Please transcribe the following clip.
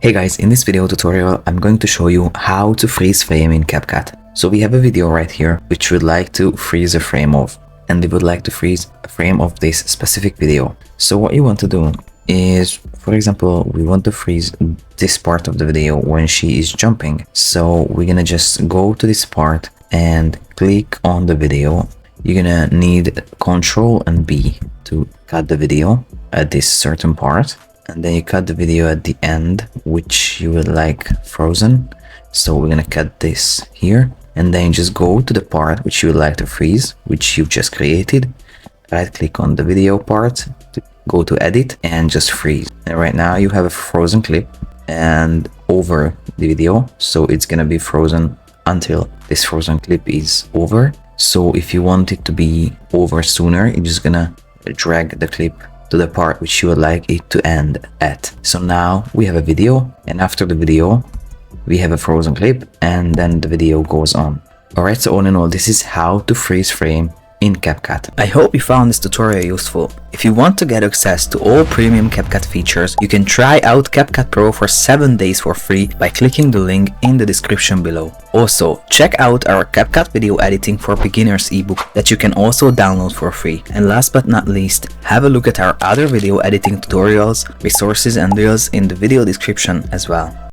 Hey guys, in this video tutorial I'm going to show you how to freeze frame in CapCut. So we have a video right here which we'd like to freeze a frame of, and we would like to freeze a frame of this specific video. So what you want to do is, for example, we want to freeze this part of the video when she is jumping. So we're gonna just go to this part and click on the video. You're gonna need Ctrl and B to cut the video at this certain part, and then you cut the video at the end which you would like frozen. So we're gonna cut this here, and then just go to the part which you would like to freeze, which you've just created. Right click on the video part, go to edit and just freeze. And right now you have a frozen clip and over the video, so it's gonna be frozen until this frozen clip is over. So if you want it to be over sooner, you're just gonna drag the clip to the part which you would like it to end at. So now we have a video, and after the video we have a frozen clip, and then the video goes on. Alright, so all in all, this is how to freeze frame in CapCut. I hope you found this tutorial useful. If you want to get access to all premium CapCut features, you can try out CapCut Pro for 7 days for free by clicking the link in the description below. Also, check out our CapCut Video Editing for Beginners ebook that you can also download for free. And last but not least, have a look at our other video editing tutorials, resources and deals in the video description as well.